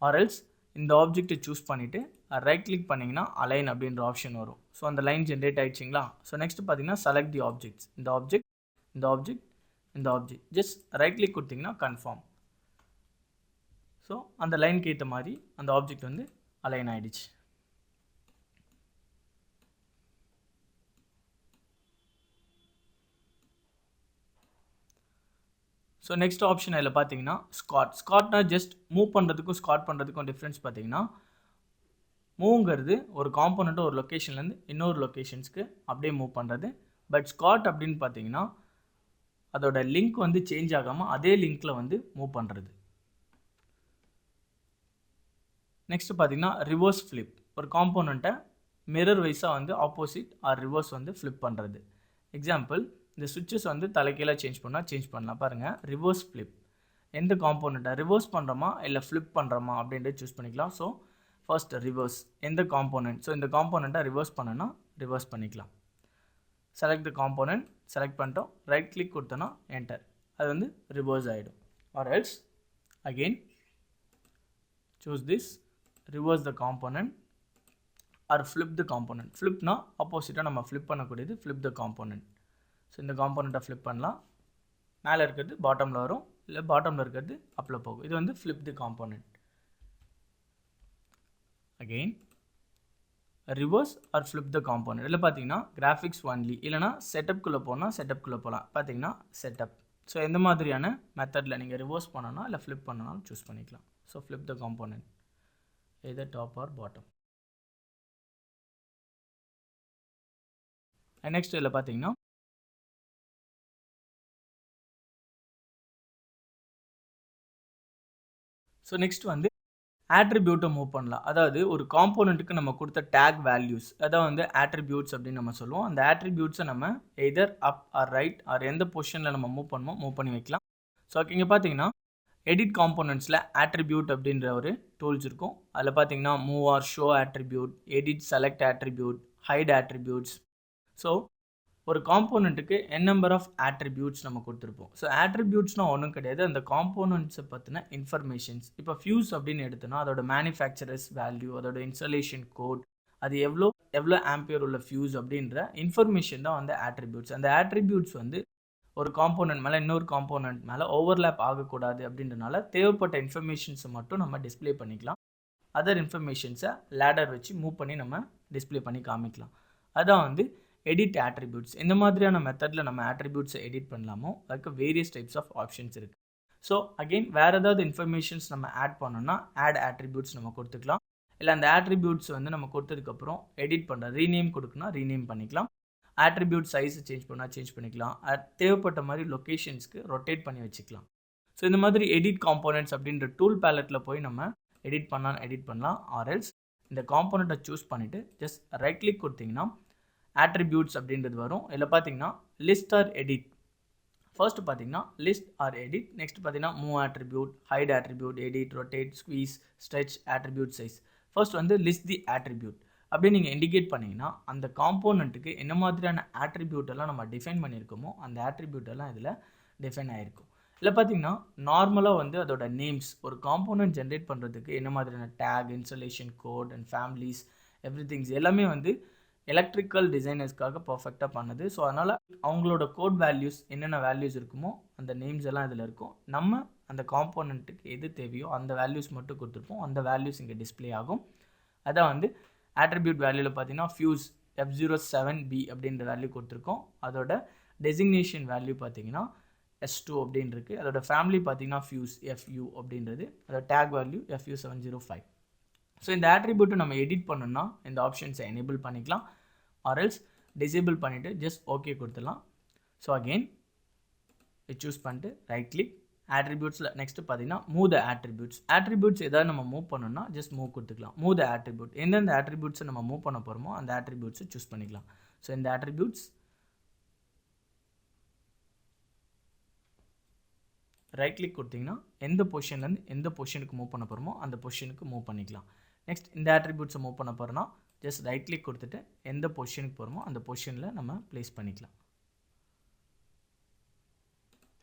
ஆர்எல்ஸ் இந்த ஆப்ஜெக்ட்டை சூஸ் பண்ணிவிட்டு ரைட் கிளிக் பண்ணிங்கன்னா அலைன் அப்படின்ற ஆப்ஷன் வரும். ஸோ அந்த லைன் ஜென்ரேட் ஆகிடுச்சிங்களா. ஸோ நெக்ஸ்ட் பார்த்தீங்கன்னா செலக்ட் தி ஆப்ஜெக்ட்ஸ், இந்த ஆப்ஜெக்ட் ஜஸ்ட் ரைட் கிளிக் கொடுத்தீங்கன்னா கன்ஃபார்ம். ஸோ அந்த லைனுக்கு ஏற்ற மாதிரி அந்த ஆப்ஜெக்ட் வந்து அலைன் ஆகிடுச்சு. ஸோ நெக்ஸ்ட் ஆப்ஷன் அதில் பார்த்தீங்கன்னா ஸ்காட்னா ஜஸ்ட் மூவ் பண்ணுறதுக்கும் ஸ்காட் பண்ணுறதுக்கும் டிஃப்ரென்ஸ் பார்த்தீங்கன்னா மூவ்ங்கிறது ஒரு காம்போனண்ட்டை ஒரு லொக்கேஷன்லேருந்து இன்னொரு லொக்கேஷன்ஸ்க்கு அப்படியே மூவ் பண்ணுறது. பட் ஸ்காட் அப்படின்னு பார்த்தீங்கன்னா அதோட லிங்க் வந்து சேஞ்ச் ஆகாமல் அதே லிங்க்கில் வந்து மூவ் பண்ணுறது. நெக்ஸ்ட் பார்த்தீங்கன்னா ரிவர்ஸ் ஃப்ளிப், ஒரு காம்போனண்ட்டை மிரர் வைஸாக வந்து ஆப்போசிட் ஆர் ரிவர்ஸ் வந்து ஃப்ளிப் பண்ணுறது. எக்ஸாம்பிள், இந்த சுவிட்சஸ் வந்து தலைக்கீழாக சேஞ்ச் பண்ணலாம். பாருங்கள், ரிவர்ஸ் ஃப்ளிப், எந்த காம்போனண்ட்டை ரிவர்ஸ் பண்ணுறோமா இல்லை ஃப்ளிப் பண்ணுறோமா அப்படின்ட்டு சூஸ் பண்ணிக்கலாம். ஸோ ஃபர்ஸ்ட் ரிவர்ஸ், எந்த காம்போனண்ட், ஸோ இந்த காம்போனண்ட்டை ரிவர்ஸ் பண்ணனா ரிவர்ஸ் பண்ணிக்கலாம். செலக்ட் த காம்போனண்ட் செலக்ட் பண்ணிட்டோம், ரைட் கிளிக் கொடுத்தோன்னா என்டர், அது வந்து ரிவர்ஸ் ஆகிடும். Or else again choose this, reverse the component or flip the component. ஃப்ளிப்னா ஆப்போசிட்டாக நம்ம ஃப்ளிப் பண்ணக்கூடியது ஃப்ளிப் த காம்போனண்ட். ஸோ இந்த காம்போனண்ட்டை ஃப்ளிப் பண்ணலாம். மேலே இருக்கிறது பாட்டமில் வரும், இல்லை பாட்டமில் இருக்கிறது அப்பில் போகும். இது வந்து flip the component. Again reverse or flip the component. இதில் பார்த்தீங்கன்னா கிராஃபிக்ஸ் ஒன்லி, இல்லைனா செட்டப்குள்ளே போனால் செட்டப்குள்ளே போகலாம். பார்த்தீங்கன்னா செட்டப். ஸோ எந்த மாதிரியான மெத்தடில் நீங்கள் ரிவர்ஸ் பண்ணணும் இல்லை ஃப்ளிப் பண்ணனாலும் சூஸ் பண்ணிக்கலாம். So flip the component either top or bottom. Next இதில் பார்த்தீங்கன்னா ஸோ நெக்ஸ்ட் வந்து ஆட்ரிபியூட்டை மூவ் பண்ணலாம். அதாவது ஒரு காம்போனண்ட்டுக்கு நம்ம கொடுத்த டேக் வேல்யூஸ், அதான் வந்து ஆட்ரிபியூட்ஸ் அப்படின்னு நம்ம சொல்லுவோம். அந்த ஆட்ரிபியூட்ஸை நம்ம எதர் அப் ஆர் ரைட் ஆர் எந்த பொசிஷனில் நம்ம மூவ் பண்ணி வைக்கலாம். ஸோ இங்கே பார்த்தீங்கன்னா எடிட் காம்போனண்ட்ஸில் ஆட்ரிபியூட் அப்படின்ற ஒரு டூல்ஸ் இருக்கும். அதில் பார்த்தீங்கன்னா move or show attribute, edit select attribute, hide attributes. So ஒரு காம்போனண்ட்டுக்கு என் நம்பர் ஆஃப் ஆட்ரிபியூட்ஸ் நம்ம கொடுத்துருப்போம். ஸோ ஆட்ரிபியூட்ஸ்னால் ஒன்றும் கிடையாது, அந்த காம்போனண்ட்ஸை பற்றின இன்ஃபர்மேஷன்ஸ். இப்போ ஃபியூஸ் அப்படின்னு எடுத்தோன்னா அதோட மேனுஃபேக்சரர்ஸ் வேல்யூ, அதோட இன்ஸ்டாலேஷன் கோட், அது எவ்வளோ ஆம்பியர் உள்ள ஃபியூஸ் அப்படின்ற இன்ஃபர்மேஷன் தான் வந்து ஆட்ரிபியூட்ஸ். அந்த ஆட்ரிபியூட்ஸ் வந்து ஒரு காம்போனண்ட் மேலே இன்னொரு காம்போனண்ட் மேலே ஓவர்லேப் ஆகக்கூடாது அப்படின்றனால தேவைப்பட்ட இன்ஃபர்மேஷன்ஸை மட்டும் நம்ம டிஸ்பிளே பண்ணிக்கலாம். அதர் இன்ஃபர்மேஷன்ஸை லேடர் வச்சு மூவ் பண்ணி நம்ம டிஸ்பிளே பண்ணி காமிக்கலாம். அதான் வந்து எடிட் ஆட்ரிபியூட்ஸ். இந்த மாதிரியான மெத்தடில் நம்ம ஆட்ரிபியூட்ஸை எடிட் பண்ணலாமோ அதுக்கு வேரியஸ் டைப்ஸ் ஆஃப் ஆப்ஷன்ஸ் இருக்குது. ஸோ அகெயின் வேறு ஏதாவது இன்ஃபர்மேஷன்ஸ் நம்ம ஆட் பண்ணோன்னா ஆட் ஆட்ரிபியூட்ஸ் நம்ம கொடுத்துக்கலாம். இல்லை அந்த ஆட்ரிபியூட்ஸ் வந்து நம்ம கொடுத்ததுக்கப்புறம் எடிட் பண்ணுற ரீநேம் கொடுக்குன்னா ரீநேம் பண்ணிக்கலாம். ஆட்ரிபியூட் சைஸை சேஞ்ச் பண்ணிக்கலாம். தேவைப்பட்ட மாதிரி லொக்கேஷன்ஸ்க்கு ரொட்டேட் பண்ணி வச்சுக்கலாம். ஸோ இந்த மாதிரி எடிட் காம்போனண்ட்ஸ் அப்படின்ற டூல் பேலட்டில் போய் நம்ம எடிட் பண்ணலாம். ஆர்எல்ஸ் இந்த காம்போனண்ட்டை சூஸ் பண்ணிவிட்டு ஜஸ்ட் ரைட் கிளிக் கொடுத்தீங்கன்னா ஆட்ரிபியூட்ஸ் அப்படின்றது வரும். இதில் பார்த்தீங்கன்னா லிஸ்ட் ஆர் எடிட். ஃபர்ஸ்ட் பார்த்தீங்கன்னா லிஸ்ட் ஆர் எடிட். நெக்ஸ்ட் பார்த்தீங்கன்னா move attribute, hide attribute, edit, rotate, squeeze, stretch, attribute size. First வந்து லிஸ்ட் தி ஆட்ரிபியூட் அப்படின்னு நீங்கள் இண்டிகேட் பண்ணிங்கன்னா அந்த காம்போனண்ட்டுக்கு என்ன மாதிரியான ஆட்ரிபியூட் எல்லாம் நம்ம டிஃபைன் பண்ணியிருக்கோமோ அந்த ஆட்ரிபியூட் எல்லாம் இதில் டிஃபைன் ஆகிருக்கும். இதில் பார்த்தீங்கன்னா நார்மலாக வந்து அதோட நேம்ஸ் ஒரு காம்போனன்ட் ஜென்ரேட் பண்ணுறதுக்கு என்ன மாதிரியான tag, installation code and families, everythings எல்லாமே வந்து எலக்ட்ரிக்கல் டிசைனர்ஸ்க்காக பர்ஃபெக்டாக பண்ணுது. ஸோ அதனால் அவங்களோட கோட் வேல்யூஸ் என்னென்ன வேல்யூஸ் இருக்குமோ அந்த நேம்ஸ் எல்லாம் இதில் இருக்கும். நம்ம அந்த காம்போனண்ட்டுக்கு எது தேவையோ அந்த வேல்யூஸ் மட்டும் கொடுத்துருப்போம். அந்த வேல்யூஸ் இங்கே டிஸ்பிளே ஆகும். அதான் வந்து ஆட்ரிபியூட் வேல்யூவில் பார்த்தீங்கன்னா ஃபியூஸ் F07B அப்படின்ற வேல்யூ கொடுத்துருக்கோம். அதோட டெசிக்னேஷன் வேல்யூ பார்த்தீங்கன்னா S2 அப்படின்னு இருக்குது. அதோட ஃபேமிலி பார்த்தீங்கன்னா ஃபியூஸ் FU அப்படின்றது. அதோட டேக் வேல்யூ FU705. ஸோ இந்த ஆட்ரிபியூட்டை நம்ம எடிட் பண்ணணும்னா இந்த ஆப்ஷன்ஸை எனேபிள் பண்ணிக்கலாம், ஆர்எல்ஸ் டிசேபிள் பண்ணிவிட்டு ஜஸ்ட் ஓகே கொடுத்துடலாம். ஸோ அகெயின் சூஸ் பண்ணிட்டு ரைட் கிளிக் ஆட்ரிபியூட்ஸில் நெக்ஸ்ட்டு பார்த்தீங்கன்னா மூவ் த ஆட்ரிபியூட்ஸ். ஆட்ரிபியூட்ஸ் ஏதாவது நம்ம மூவ் பண்ணணும்னா ஜஸ்ட் மூவ் கொடுத்துக்கலாம். மூவ் த ஆட்ரிபியூட், எந்தெந்த ஆட்ரிபியூட்ஸை நம்ம மூவ் பண்ண போகிறோமோ அந்த ஆட்ரிபியூட்ஸை சூஸ் பண்ணிக்கலாம். ஸோ இந்த ஆட்ரிபியூட்ஸ் ரைட் கிளிக் கொடுத்தீங்கன்னா எந்த பொசிஷன்லேருந்து எந்த பொசிஷனுக்கு மூவ் பண்ண போகிறோமோ அந்த பொசிஷனுக்கு மூவ் பண்ணிக்கலாம். நெக்ஸ்ட் இந்த ஆட்ரிபியூட்ஸை மூவ் பண்ண போகிறோன்னா ஜஸ்ட் ரைட் கிளிக் கொடுத்துட்டு எந்த பொசிஷனுக்கு போகிறோமோ அந்த பொசிஷனில் நம்ம ப்ளேஸ் பண்ணிக்கலாம்.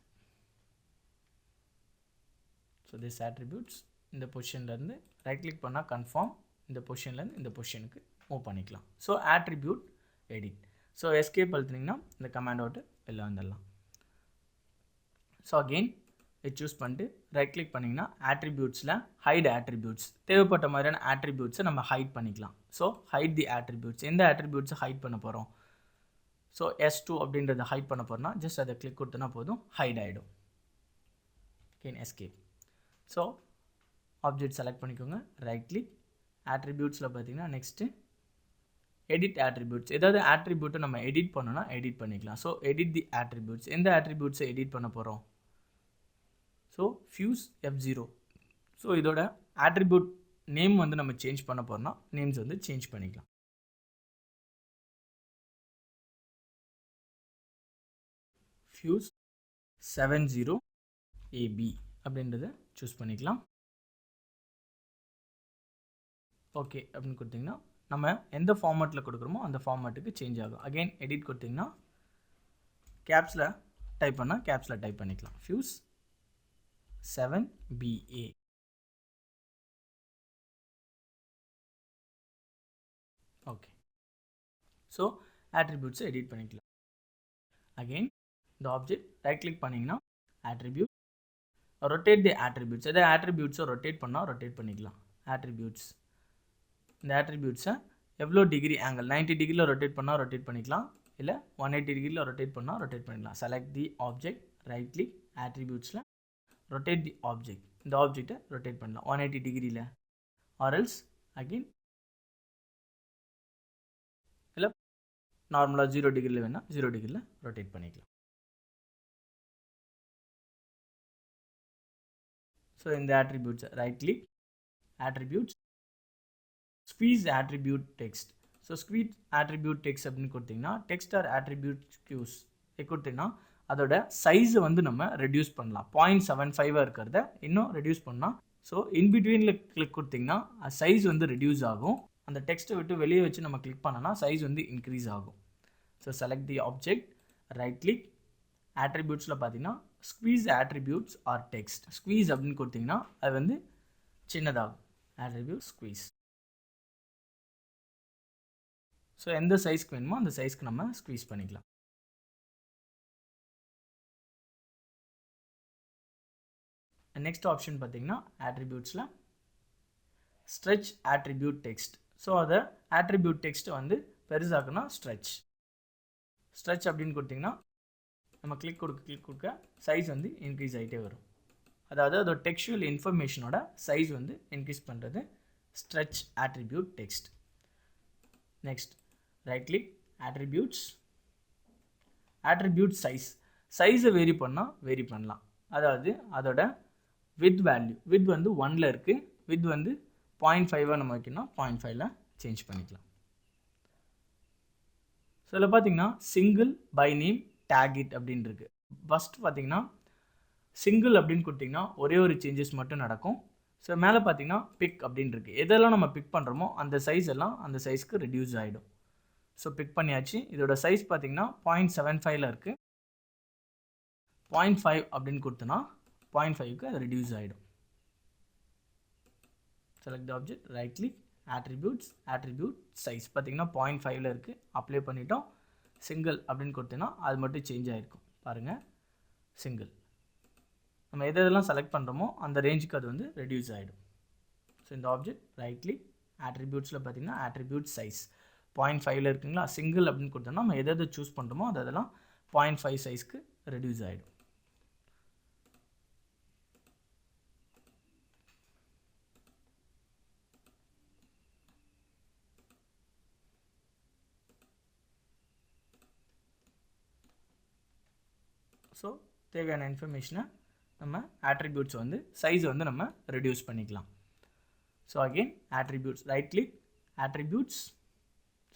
ஸோ திஸ் ஆட்ரிபியூட்ஸ் இந்த பொசிஷன்லேருந்து ரைட் கிளிக் பண்ணால் கன்ஃபார்ம், இந்த பொசிஷன்லேருந்து இந்த பொசிஷனுக்கு மூவ் பண்ணிக்கலாம். So attribute edit. So escape அழுத்தினீங்கன்னா இந்த கமாண்ட் அவுட்டு வெளில வந்துடலாம். ஸோ அகெயின் சூஸ் பண்ணிட்டு ரைட் கிளிக் பண்ணிங்கன்னா ஆட்ரிபியூட்ஸில் ஹைட் ஆட்ரிபியூட்ஸ், தேவைப்பட்ட மாதிரியான ஆட்ரிபியூட்ஸை நம்ம ஹைட் பண்ணிக்கலாம். ஸோ ஹைட் தி ஆட்ரிபியூட்ஸ், எந்த ஆட்ரிபியூட்ஸை ஹைட் பண்ண போகிறோம், ஸோ S2 அப்படின்றத ஹைட் பண்ண போகிறோம்னா ஜஸ்ட் அதை கிளிக் கொடுத்தனா போதும், ஹைட் ஆகிடும். Again escape. So object select பண்ணிக்கோங்க, ரைட் கிளிக் ஆட்ரிபியூட்ஸில் பார்த்தீங்கன்னா நெக்ஸ்ட்டு எடிட் ஆட்ரிபியூட்ஸ், ஏதாவது ஆட்ரிபியூட்டை நம்ம எடிட் பண்ணோன்னா எடிட் பண்ணிக்கலாம். ஸோ எடிட் தி ஆட்ரிபியூட்ஸ், எந்த ஆட்ரிபியூட்ஸை எடிட் பண்ண போகிறோம், ஸோ ஃபியூஸ் F0. ஸோ இதோட ஆட்ரிபியூட் நேம் வந்து நம்ம சேஞ்ச் பண்ண போகிறோம்னா நேம்ஸ் வந்து சேஞ்ச் பண்ணிக்கலாம். ஃபியூஸ் 70AB அப்படின்றத சூஸ் பண்ணிக்கலாம். ஓகே அப்படின்னு கொடுத்தீங்கன்னா நம்ம எந்த ஃபார்மேட்டில் கொடுக்குறோமோ அந்த ஃபார்மேட்டுக்கு சேஞ்ச் ஆகும். அகெயின் எடிட் கொடுத்தீங்கன்னா கேப்ஸில் டைப் பண்ணால் கேப்ஸில் டைப் பண்ணிக்கலாம். Fuse 7BA. ஓகே, ஸோ ஆட்ரிபியூட்ஸை எடிட் பண்ணிக்கலாம். அகெயின் இந்த ஆப்ஜெக்ட் ரைட் கிளிக் பண்ணிங்கன்னா ஆட்ரிபியூட், ரொட்டேட் தி ஆட்ரிபியூட்ஸ், எதாவது ஆட்ரிபியூட்ஸை ரொட்டேட் பண்ணால் ரொட்டேட் பண்ணிக்கலாம். ஆட்ரிபியூட்ஸ், இந்த ஆட்ரிபியூட்ஸை எவ்வளோ டிகிரி ஆங்கிள், 90 டிகிரியில் ரொட்டேட் பண்ணால் ரொட்டேட் பண்ணிக்கலாம், இல்லை 180 டிகிரியில் ரொட்டேட் பண்ணால் ரொட்டேட் பண்ணிக்கலாம். Select the object, right click ஆட்ரிபியூட்ஸில் ரொட்டேட் தி ஆப்ஜெக்ட், இந்த ஆப்ஜெக்டை ரொட்டேட் பண்ணலாம் 180 டிகிரியில், ஆர்எல்ஸ் அகெயின் இல்லை நார்மலாக 0 டிகிரியில் வேணால் 0 டிகிரியில் ரொட்டேட் பண்ணிக்கலாம். ஸோ இந்த ஆட்ரிபியூட்ஸை right click attributes, squeeze attribute text. So squeeze attribute text அப்படின்னு கொடுத்தீங்கன்னா டெக்ஸ்ட் ஆர் ஆட்ரிபியூட் ஸ்கியூஸ் கொடுத்தீங்கன்னா அதோட சைஸை வந்து நம்ம ரெடியூஸ் பண்ணலாம். 0.75 இருக்கிறத இன்னும் ரெடியூஸ் பண்ணலாம். ஸோ இன்பிட்வீனில் கிளிக் கொடுத்தீங்கன்னா சைஸ் வந்து ரெடியூஸ் ஆகும். அந்த டெக்ஸ்ட்டை விட்டு வெளியே வச்சு நம்ம கிளிக் பண்ணோன்னா சைஸ் வந்து இன்க்ரீஸ் ஆகும். So select the object, right click ஆட்ரிபியூட்ஸில் பார்த்தீங்கன்னா squeeze attributes or text. Squeeze அப்படின்னு கொடுத்தீங்கன்னா அது வந்து சின்னதாகும். Attribute squeeze. ஸோ எந்த சைஸ்க்கு வேணுமோ அந்த சைஸ்க்கு நம்ம ஸ்குவீஸ் பண்ணிக்கலாம். நெக்ஸ்ட் ஆப்ஷன் பார்த்தீங்கன்னா ஆட்ரிபியூட்ஸில் ஸ்ட்ரெச் ஆட்ரிபியூட் டெக்ஸ்ட். ஸோ அதை ஆட்ரிபியூட் டெக்ஸ்ட்டை வந்து பெருசாக்குனா ஸ்ட்ரெச் அப்படின்னு கொடுத்தீங்கன்னா நம்ம கிளிக் கொடுக்க சைஸ் வந்து இன்க்ரீஸ் ஆகிட்டே வரும். அதாவது அதோட டெக்ஸ்டுவல் இன்ஃபர்மேஷனோட சைஸ் வந்து இன்க்ரீஸ் பண்ணுறது stretch attribute text. Next right click attributes, attribute சைஸை வேரி பண்ணலாம். அதாவது அதோட வித் வேல்யூ, வித் வந்து 1ல் இருக்குது, வித் வந்து 0.5 நம்ம வைக்கணும், 0.5ல் சேஞ்ச் பண்ணிக்கலாம். ஸோ இதில் பார்த்தீங்கன்னா single by name tag it அப்படின்னு இருக்குது. ஃபஸ்ட்டு பார்த்தீங்கன்னா சிங்கிள் அப்படின்னு கொடுத்திங்கன்னா ஒரே ஒரு சேஞ்சஸ் மட்டும் நடக்கும். ஸோ மேலே பார்த்தீங்கன்னா பிக் அப்படின்னு இருக்குது. எதெல்லாம் நம்ம பிக் பண்ணுறோமோ அந்த சைஸ் எல்லாம் அந்த சைஸ்க்கு ரெடியூஸ் ஆகிடும். ஸோ பிக் பண்ணியாச்சு. இதோட சைஸ் பார்த்தீங்கன்னா 0.75 இருக்குது. 0.5 அப்படின்னு கொடுத்தோன்னா 0.5க்கு அது ரெடியூஸ் ஆகிடும். Select the object, right click, attribute size பார்த்தீங்கன்னா 0.5 இருக்குது. அப்ளை பண்ணிட்டோம். சிங்கிள் அப்படின்னு கொடுத்தோன்னா அது மட்டும் சேஞ்ச் ஆகிருக்கும். பாருங்கள், சிங்கிள். நம்ம எதெல்லாம் செலக்ட் பண்ணுறோமோ அந்த ரேஞ்சுக்கு அது வந்து ரெடியூஸ் ஆகிடும். ஸோ இந்த ஆப்ஜெக்ட் ரைட் கிளிக், attributesல பார்த்தீங்கன்னா attribute சைஸ் 0.5 இருக்குங்களா. சிங்கிள் அப்படின்னு கொடுத்தோம்னா நம்ம எதை சூஸ் பண்ணுறோமோ அதெல்லாம் 0.5 சைஸ்க்கு ரெடியூஸ் ஆகிடும். ஸோ தேவையான இன்ஃபர்மேஷனை நம்ம attributes வந்து சைஸ் வந்து நம்ம ரெடியூஸ் பண்ணிக்கலாம். So again attributes, right click, attributes.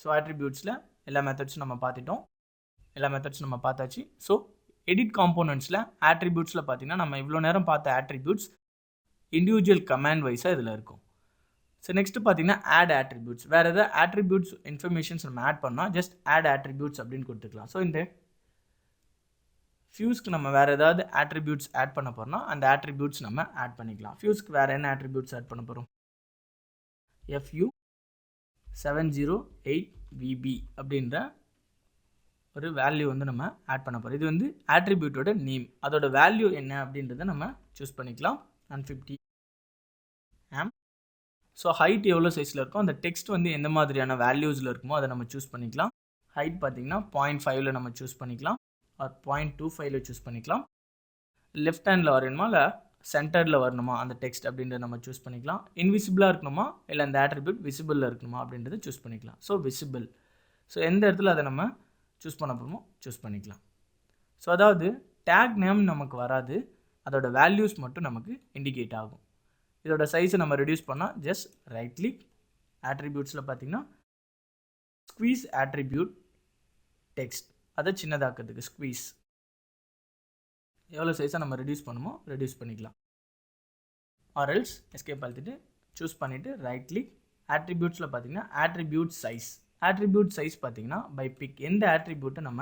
So attributesல எல்லா மெத்தட்ஸும் நம்ம பார்த்துட்டோம். எல்லா மெத்தட்ஸும் நம்ம பார்த்தாச்சு. ஸோ எடிட் காம்போனன்ட்ஸில் attributesல பார்த்தீங்கன்னா நம்ம இவ்வளோ நேரம் பார்த்த attributes இண்டிவிஜுவல் கமாண்ட் வைஸாக இதில் இருக்கும். ஸோ நெக்ஸ்ட்டு பார்த்தீங்கன்னா ஆட் attributes. வேறு எதாவது attributes இன்ஃபர்மேஷன்ஸ் நம்ம ஆட் பண்ணால் ஜஸ்ட் ஆட் attributes அப்படின்னு கொடுத்துக்கலாம். ஸோ இந்த ஃபியூஸ்க்கு நம்ம வேறு ஏதாவது attributes ஆட் பண்ண போகிறோம்னா அந்த attributes நம்ம ஆட் பண்ணிக்கலாம். ஃபியூஸ்க்கு வேறு என்ன attributes ஆட் பண்ண போகிறோம்? FU708VB அப்படின்ற ஒரு வேல்யூ வந்து நம்ம ஆட் பண்ண போகிறோம். இது வந்து attributeோட நேம். அதோட வேல்யூ என்ன அப்படின்றத நம்ம சூஸ் பண்ணிக்கலாம். 150 am. ஸோ ஹைட் எவ்வளோ சைஸில் இருக்கும், அந்த டெக்ஸ்ட் வந்து எந்த மாதிரியான வேல்யூஸில் இருக்குமோ அதை நம்ம சூஸ் பண்ணிக்கலாம். ஹைட் பார்த்திங்கன்னா 0.5ல் நம்ம சூஸ் பண்ணிக்கலாம், ஆர் 0.25ல் சூஸ் பண்ணிக்கலாம். லெஃப்ட் ஹேண்டில் வரணுமா இல்லை சென்டரில் வரணுமா அந்த டெக்ஸ்ட் அப்படின்றத நம்ம சூஸ் பண்ணிக்கலாம். இன்விசிபிளாக இருக்கணுமா இல்லை அந்த attribute விசிபிளில் இருக்கணுமா அப்படின்றத சூஸ் பண்ணிக்கலாம். So visible. ஸோ எந்த இடத்துல அதை நம்ம சூஸ் பண்ண போகிறோமோ சூஸ் பண்ணிக்கலாம். ஸோ அதாவது டேக் நேம் நமக்கு வராது, அதோட வேல்யூஸ் மட்டும் நமக்கு இண்டிகேட் ஆகும். இதோட சைஸை நம்ம ரெடியூஸ் பண்ணால் ஜஸ்ட் ரைட் கிளிக், attributesல பார்த்தீங்கன்னா ஸ்குவீஸ் attribute டெக்ஸ்ட், அதை சின்னதாக்கிறதுக்கு ஸ்குவீஸ். எவ்வளோ சைஸை நம்ம ரெடியூஸ் பண்ணுமோ ரெடியூஸ் பண்ணிக்கலாம். ஆர்எல்ஸ் எஸ்கேப் அழுத்திட்டு சூஸ் பண்ணிவிட்டு ரைட் கிளிக், attributesல பார்த்தீங்கன்னா attribute சைஸ். attribute சைஸ் பார்த்தீங்கன்னா பை பிக், எந்த attribute நம்ம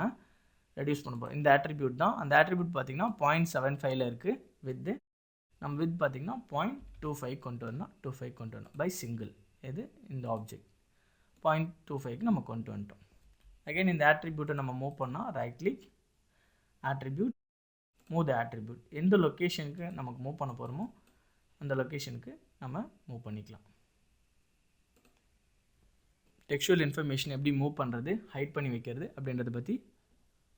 ரெடியூஸ் பண்ண போகிறோம் இந்த attribute தான். அந்த attribute பார்த்தீங்கன்னா 0.75ல் இருக்குது. வித்து நம்ம வித் பார்த்தீங்கன்னா 0.25 கொண்டு வரணும், 25 கொண்டு வரணும் பை சிங்கிள். இது இந்த ஆப்ஜெக்ட் 0.25க்கு நம்ம கொண்டு வந்துட்டோம். அகைன் இந்த attribute நம்ம மூவ் பண்ணால் right click, attribute, move the attribute. எந்த லொக்கேஷனுக்கு நமக்கு மூவ் பண்ண போகிறோமோ அந்த லொக்கேஷனுக்கு நம்ம மூவ் பண்ணிக்கலாம். டெக்ஸ்டுவல் இன்ஃபர்மேஷன் எப்படி மூவ் பண்ணுறது, ஹைட் பண்ணி வைக்கிறது அப்படின்றத பற்றி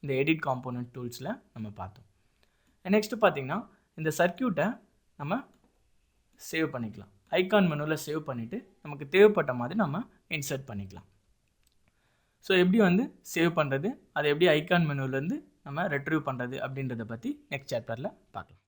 இந்த எடிட் காம்போனன்ட் டூல்ஸில் நம்ம பார்த்தோம். நெக்ஸ்ட்டு பார்த்திங்கன்னா இந்த சர்க்யூட்டை நம்ம சேவ் பண்ணிக்கலாம். ஐகான் மெனுவில் சேவ் பண்ணிவிட்டு நமக்கு தேவைப்பட்ட மாதிரி நம்ம இன்சர்ட் பண்ணிக்கலாம். ஸோ எப்படி வந்து சேவ் பண்ணுறது, அதை எப்படி ஐகான் மெனுவிலேருந்து நம்ம ரெட்ரீவ் பண்ணுறது அப்படின்றத பற்றி நெக்ஸ்ட் சாப்டரில் பார்க்கலாம்.